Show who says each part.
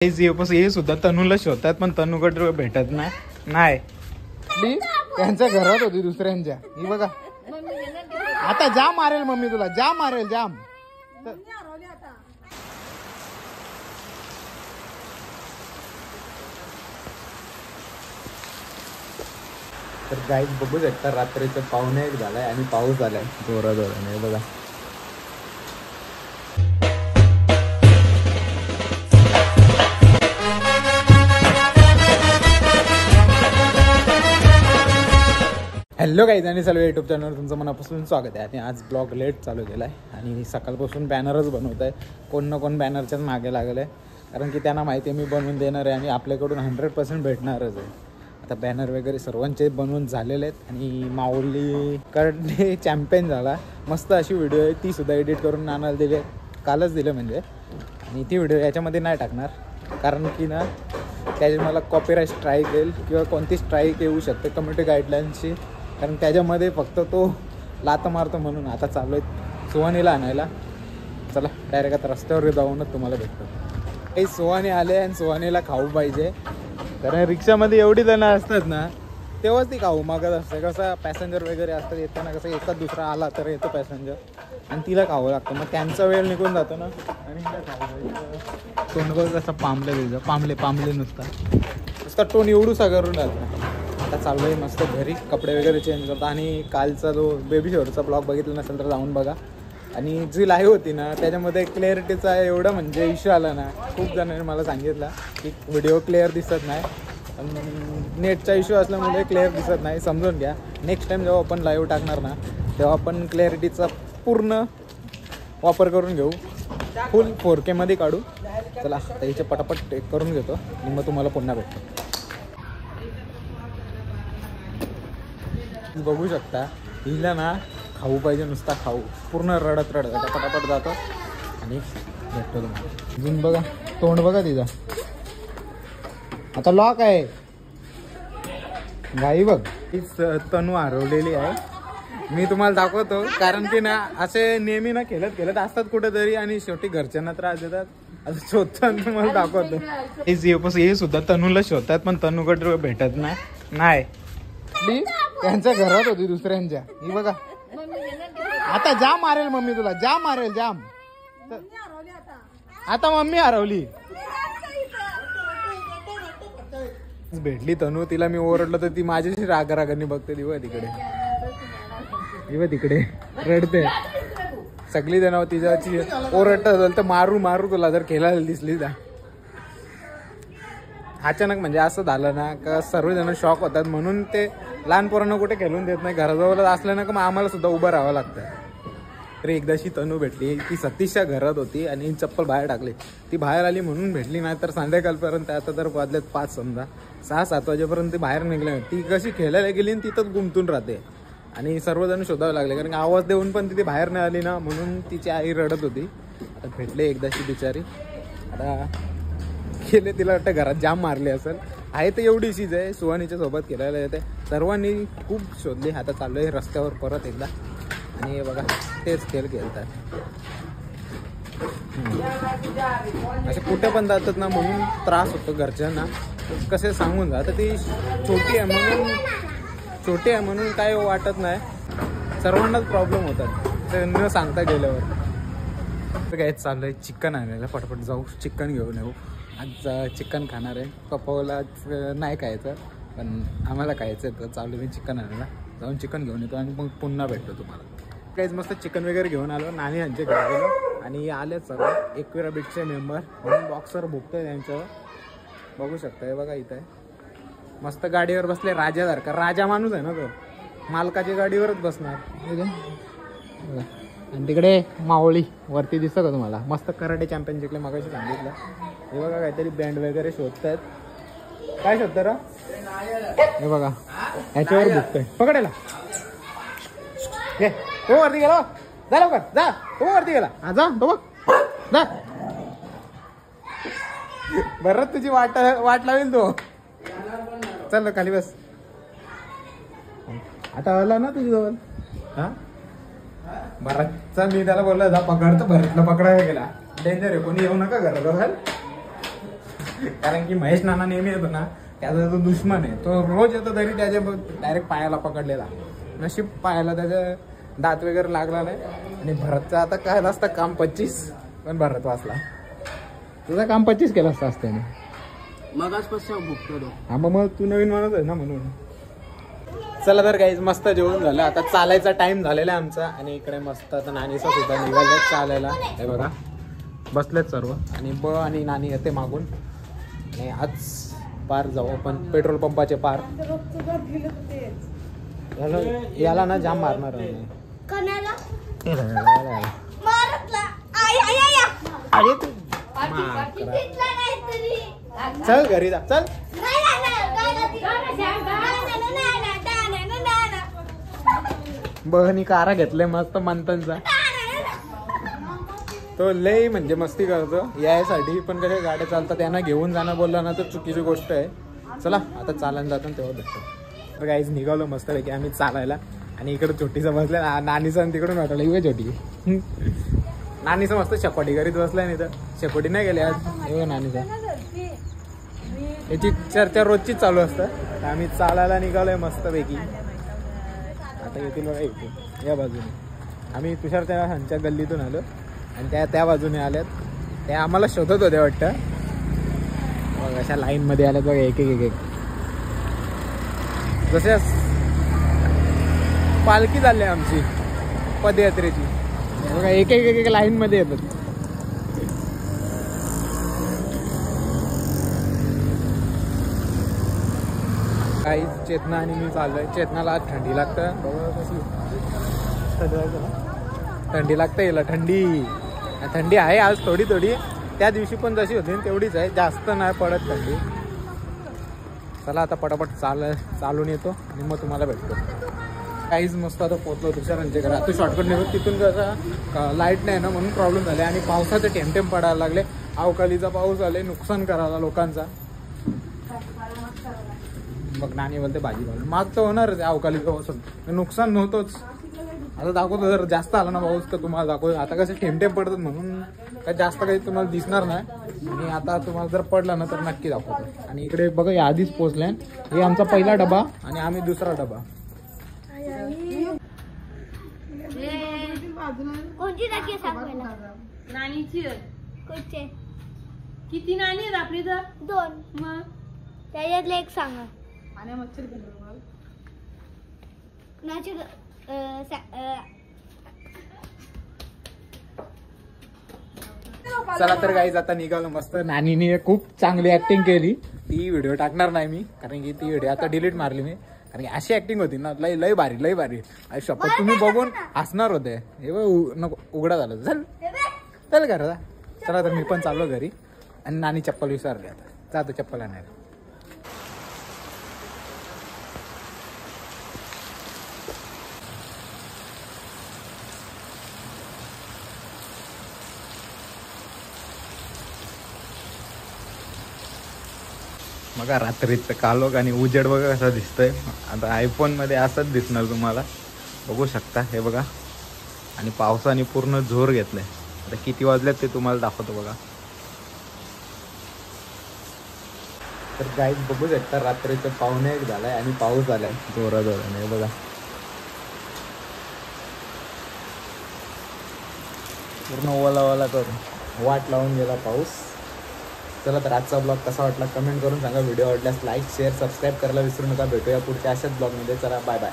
Speaker 1: हे सुद्धा तनूला शोधतात पण तनूकडे भेटत नाही. त्यांच्या घरात होती दुसऱ्यांच्या. ही बघा आता जाम मारेल मम्मी तुला, जाम मारेल जाम. तर गाईज बघू शकता रात्रीचं 1:15 झालाय आणि पाऊस आलाय जोराने बघा. हॅलो गाईज आणि सर्व यूट्यूब चॅनलवर तुमचं मनापासून स्वागत आहे. आणि आज ब्लॉग लेट चालू केला आहे आणि सकाळपासून बॅनरच बनवत आहे. कोण ना कोण बॅनरच्याच मागे लागलं आहे, कारण की त्यांना माहिती आहे मी बनवून देणार आहे आणि आपल्याकडून 100% भेटणारच आहे. आता बॅनर वगैरे सर्वांचे बनवून झालेले आहेत आणि माऊली कडे चॅम्पियन झाला. मस्त अशी व्हिडिओ आहे, ती सुद्धा एडिट करून आणायला दिली, कालच दिलं म्हणजे. आणि ती व्हिडिओ याच्यामध्ये नाही टाकणार, कारण की ना त्याच्यात मला कॉपीराईट स्ट्राईक येईल किंवा कोणती स्ट्राईक येऊ शकते कम्युनिटी गाईडलाईन्सची, कारण त्याच्यामध्ये फक्त तो लात मारतो. म्हणून आता चालू आहे सुहानीला आणायला. चला डायरेक्ट आता रस्त्यावर जाऊनच तुम्हाला भेटतो. काही सुहानी आले आणि सुहानीला खाऊ पाहिजे, कारण रिक्षामध्ये एवढी जणं असतात ना तेव्हाच ती खाऊ मागत असते. कसं पॅसेंजर वगैरे असतात येताना, कसं एखाद दुसरा आला तर येतो पॅसेंजर आणि तिला खावं लागतं, मग त्यांचा वेळ निघून जातो ना. आणि तोंड बघ कसं पांबलं तिचं, पांबले नुसता टोन एवढूसा करून राहतो. आता चालू आहे मस्त घरी, कपडे वगैरे चेंज करतो. आणि कालचा जो बेबी शॉवरचा ब्लॉग बघितला नसेल तर जाऊन बघा. आणि जी लाईव्ह होती ना त्याच्यामध्ये क्लिअरिटीचा एवढा म्हणजे इश्यू आला ना, खूप जणांनी मला सांगितलं की व्हिडिओ क्लिअर दिसत नाही. नेटचा इश्यू असल्यामुळे क्लिअर दिसत नाही, समजून घ्या. नेक्स्ट टाईम जेव्हा आपण लाईव्ह टाकणार ना तेव्हा आपण क्लॅरिटीचा पूर्ण वापर करून घेऊ, फुल 4K मध्ये काढू. चला आता हिचे पटापट टेक करून घेतो आणि मग तुम्हाला पुन्हा भेटतो. बघू शकता हिला ना खाऊ पाहिजे, नुसता खाऊ. पूर्ण रडत आता पटापट जातो आणि भेटतो तुम्हाला. अजून बघा तोंड बघा तिचा, आता लॉक आहे. गाई बघ, तीच तनू हरवलेली आहे. मी तुम्हाला दाखवतो, कारण की ना असे नेहमी ना खेळत असतात कुठेतरी आणि शेवटी घरच्यांना त्रास देतात. असं शोधतात, तुम्हाला दाखवतो. हे सुद्धा तनूला शोधतात पण तनूकडे भेटत नाही. त्यांच्या घरात होती दुसऱ्यांच्या. ही बघा आता जाम मारेल मम्मी तुला, जाम मारेल जाम. आता मम्मी हरवली. भेटली तनू, तिला मी ओरडलं तर ती माझ्याशी रागाने बघते. तिकडे रडते. सगळी जण तिच्याची ओरडत असेल तर मारू तुला जर खेळायला दिसली तर. अचानक म्हणजे असं झालं ना का सर्वजण शॉक होतात, म्हणून ते लहान पोरांना कुठे खेळून देत नाही. घराजवळ असलं ना का मग आम्हाला सुद्धा उभं राहावं लागतं. तरी एकदाशी तनू भेटली, ती सतीशच्या घरात होती आणि चप्पल बाहेर टाकली. ती बाहेर आली म्हणून भेटली, नाही तर संध्याकाळपर्यंत, आता तर वाजलेत 5 समजा, 6-7 वाजेपर्यंत ती बाहेर निघली. ती कशी खेळायला गेली आणि तिथंच गुंतून राहते. आणि सर्वजण शोधावे लागले, कारण आवाज देऊन पण ती बाहेर नाही आली ना, म्हणून तिची आई रडत होती. आता भेटले एकदाशी बिचारी. आता गेले, तिला वाटतं घरात जाम मारले असेल. आहे तर एवढीशीच आहे, सुहानीच्या सोबत खेळायला येते. सर्वांनी खूप शोधली. आता चालू आहे रस्त्यावर परत एकदा. आणि बघा तेच खेळ खेळतात. असे कुठे पण जातात ना, म्हणून त्रास होतो घरच्यांना. कसे सांगून जा, तर ती छोटी आहे म्हणून काय वाटत नाही. सर्वांनाच प्रॉब्लेम होतात ते न सांगता गेल्यावर. तर काय चालू आहे चिकन आणायला, पटपट जाऊ चिकन घेऊन येऊ. आज चिकन खाणार आहे. पप्पाला नाही खायचं पण आम्हाला खायचं आहे, तर चालू मी चिकन आणायला. जाऊन चिकन घेऊन येतो आणि मग पुन्हा भेटतो तुम्हाला. काहीच मस्त चिकन वगैरे घेऊन आलो. नानी यांचे घरी गेलो आणि आलेच सर्व एकविरा बीटचे मेंबर म्हणून बॉक्सर भुकतोय त्यांच्यावर. बघू शकता बघा इथं आहे. मस्त गाडीवर बसले राजासारखा. राजा माणूस आहे ना तो, मालकाच्या गाडीवरच बसणार. आणि तिकडे मावळी वरती दिसतं का तुम्हाला, मस्त कराटे चॅम्पियन जिंकले मगाशी सांगितलं. हे बघा काहीतरी बँड वगैरे शोधतायत. काय शोधतं रा, हे बघा ह्याच्यावर भुकतोय. पकडायला तो वरती गेला, जा लवकर जा. तो वरती गेला, हा जा तो बघ जा. बरं तुझी वाट लावेल तो. चल खाली बस. आता आला ना तुझी जवळ. हा भरतचा मी त्याला बोलला जा पकड, तर भरतला पकडायला गेला. डेंजर आहे, कोणी येऊ नका घरात. कारण की महेश नाना नेहमी येतो ना, त्याचा जो दुश्मन आहे तो रोज येतो, तरी त्याच्या डायरेक्ट पायाला पकडलेला. नशीब पायाला त्याच्या दात वगैरे लागला नाही. आणि भरतचं आता काय असतं काम 25, पण भरत वाचला. तुझं काम 25 केलं असतं त्याने. हा मग तू नवीन म्हणत आहे ना म्हणून. चला तर काही मस्त जेवण झालं, आता चालायचा टाइम झालेला आहे आमचा. आणि इकडे मस्त आता नानीचा सुद्धा निघाले चालायला. हे बघा बसलेत सर्व, आणि आणि नानी येते मागून. आणि आज पार जाऊ आपण पेट्रोल पंपाचे पार. याला ना जाम मारणार आहे. अरे तू चल घरी जा चल. बघनी कारा घेतलाय मस्त मंथनचा. तो लय म्हणजे मस्ती करतो यासाठी, पण कशा गाड्या चालतात त्यांना घेऊन जाणं बोललं ना तर चुकीची गोष्ट आहे. चला आता चालायला जातो तेव्हा भेटतो. तर काहीच निघालो मस्त पैकी आम्ही चालायला. आणि इकडे छोटीचं बसलं नानीचं, आणि तिकडून वाटलं इकडे छोटी. नानीचं मस्त शेकोटी करीत बसलाय. नाही तर शेकोटी नाही गेली आज एवढं नानीचं. याची चर्चा रोजचीच चालू असतं. तर आम्ही चालायला निघालोय मस्त पैकी. आता येतील बघा इथे या बाजूने. आम्ही तुषार त्या ह्यांच्या गल्लीतून आलो आणि त्या बाजूने आल्यात. ते आम्हाला शोधत होते वाटतं. बघ अशा लाईन मध्ये आल्यात बघा एक एक एक. जसे पालखी झाली आमची पदयात्रेची. बघा एक एक एक लाईन मध्ये येतात. काही चेतना आणि मी चाललोय. चेतनाला आज थंडी लागतं. बघा कशी थंडी लागतं याला. थंडी आहे आज थोडी थोडी. त्या दिवशी पण जशी होती तेवढीच आहे, जास्त नाही पडत थंडी. चला आता पटापट चालून येतो आणि मग तुम्हाला भेटतो. काहीच मस्त आता पोहोचलो तुषारांच्या घरात. आता शॉर्टकट निघतो तिथून कसं लाईट नाही ना म्हणून प्रॉब्लेम झाले. आणि पावसाचे थेंब पडायला लागले. अवकाळीचा पाऊस आले, नुकसान करायला लोकांचा. मग नानी बोलते भाजी घालून मागचं होणारच अवकाळीचा पाऊस. नुकसान नव्हतंच. आता दाखवतो जर जास्त आला ना पाऊस तर तुम्हाला दाखवतो. आता कसे थेंब पडतात म्हणून काय जास्त काही तुम्हाला दिसणार नाही. आणि आता तुम्हाला जर पडला ना तर नक्की दाखवतो. आणि इकडे बघा या आधीच पोहोचल्या. हे आमचा पहिला डबा आणि आम्ही दुसरा डबा.
Speaker 2: नानीची किती नाणी आहेत आपली? तर 2. मग त्याच्यातले एक सांगा. आणि मच्छर
Speaker 1: चला तर गाईज आता निघालो मस्त. नानीने खूप चांगली ऍक्टिंग केली. ती व्हिडिओ टाकणार नाही मी, कारण की ती व्हिडिओ आता डिलीट मारली मी. कारण की अशी ऍक्टिंग होती ना, लय भारी लय भारी. शपथ तुम्ही बघून हसणार होते. हे नको उघडा झालं. चल घरा. चला तर मी पण चाललो घरी. आणि नानी चप्पल विसरली. आता जातो चप्पल आणायला. बघा रात्रीचं कालोख आणि उजेड बघा कसा दिसतोय. आता आयफोन मध्ये असंच दिसणार तुम्हाला, बघू शकता. हे बघा. आणि पावसाने पूर्ण जोर घेतलाय. आता किती वाजल्यात ते तुम्हाला दाखवतो बघा. तर गाईज बघू शकता रात्रीचं 1:15 झालाय आणि पाऊस आलाय जोराने. बघा पूर्ण ओला करून वाट लावून गेला पाऊस. चला तर आजचा ब्लॉग कसा वाटला कमेंट करून सांगा. व्हिडिओ आवडल्यास लाईक शेअर सबस्क्राईब करायला विसरू नका. भेटूया पुढच्या अशाच ब्लॉगमध्ये. चला बाय बाय.